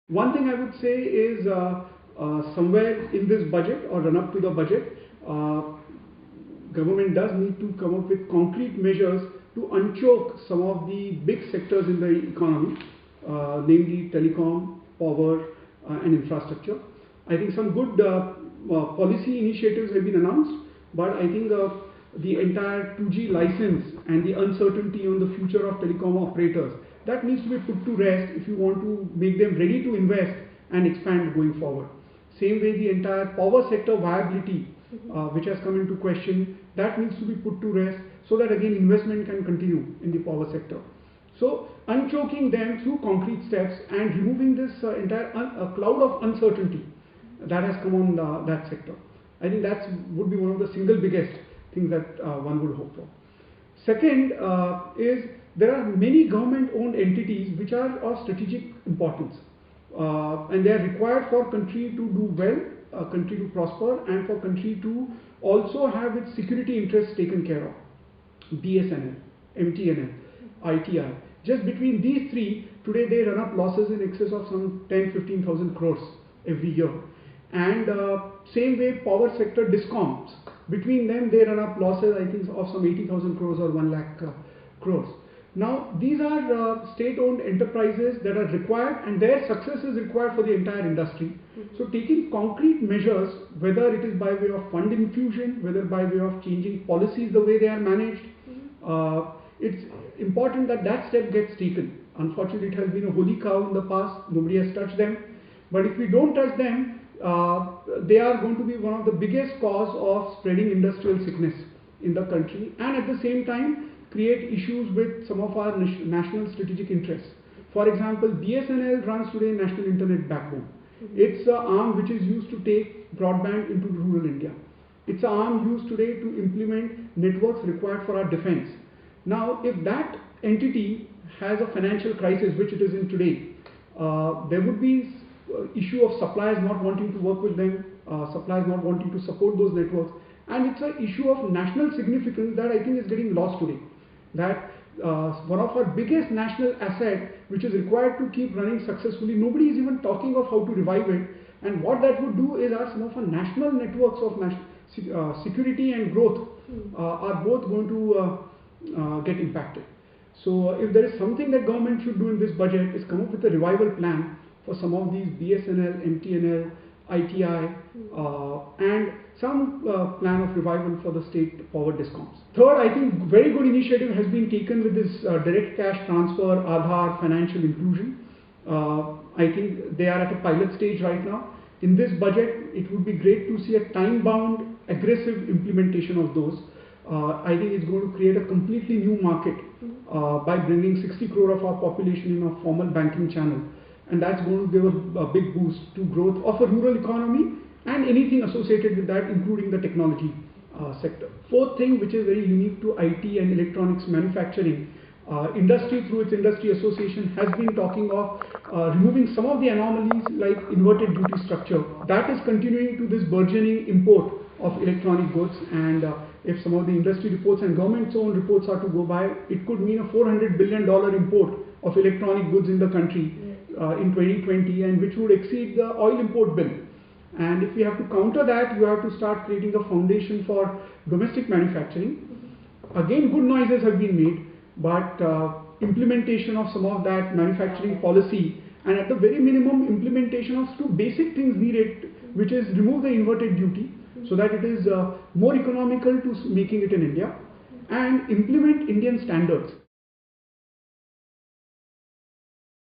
One thing I would say is somewhere in this budget or run up to the budget, government does need to come up with concrete measures to unchoke some of the big sectors in the economy, namely telecom, power and infrastructure. I think some good policy initiatives have been announced, but I think the entire 2G license and the uncertainty on the future of telecom operators, that needs to be put to rest if you want to make them ready to invest and expand going forward. Same way, the entire power sector viability, which has come into question, that needs to be put to rest so that again investment can continue in the power sector. So unchoking them through concrete steps and removing this entire cloud of uncertainty that has come on that sector. I think that would be one of the single biggest things that one would hope for. Second is there are many government-owned entities which are of strategic importance, and they are required for country to do well, country to prosper, and for country to also have its security interests taken care of. BSNL, MTNL, ITI. Just between these three, today they run up losses in excess of some 10-15,000 crores every year. And same way, power sector discoms. Between them, they run up losses, I think, of some 80,000 crores or 1 lakh crores. Now, these are state-owned enterprises that are required, and their success is required for the entire industry. So, taking concrete measures, whether it is by way of fund infusion, whether by way of changing policies the way they are managed, it's important that that step gets taken. Unfortunately, it has been a holy cow in the past. Nobody has touched them. But if we don't touch them, they are going to be one of the biggest cause of spreading industrial sickness in the country, and at the same time create issues with some of our national strategic interests. For example, BSNL runs today National Internet Backbone. It's an arm which is used to take broadband into rural India. It's an arm used today to implement networks required for our defense. Now, if that entity has a financial crisis, which it is in today, there would be issue of suppliers not wanting to work with them, suppliers not wanting to support those networks, and it's an issue of national significance that I think is getting lost today. That one of our biggest national asset, which is required to keep running successfully, nobody is even talking of how to revive it. And what that would do is some of our national networks of security and growth are both going to get impacted. So if there is something that government should do in this budget, is come up with a revival plan for some of these BSNL, MTNL, ITI, and some plan of revival for the state power discoms. Third, I think very good initiative has been taken with this direct cash transfer, Aadhaar, financial inclusion. I think they are at a pilot stage right now. In this budget, it would be great to see a time-bound, aggressive implementation of those. I think it's going to create a completely new market by bringing 60 crore of our population in a formal banking channel. And that's going to give a big boost to growth of a rural economy and anything associated with that, including the technology sector. Fourth thing, which is very unique to IT and electronics manufacturing, industry through its industry association has been talking of removing some of the anomalies like inverted duty structure. That is continuing to this burgeoning import of electronic goods, and if some of the industry reports and government's own reports are to go by, it could mean a $400 billion import of electronic goods in the country in 2020, and which would exceed the oil import bill. And if we have to counter that, you have to start creating a foundation for domestic manufacturing. Again, good noises have been made, but implementation of some of that manufacturing policy, and at the very minimum implementation of two basic things needed, which is remove the inverted duty so that it is more economical to making it in India, and implement Indian standards.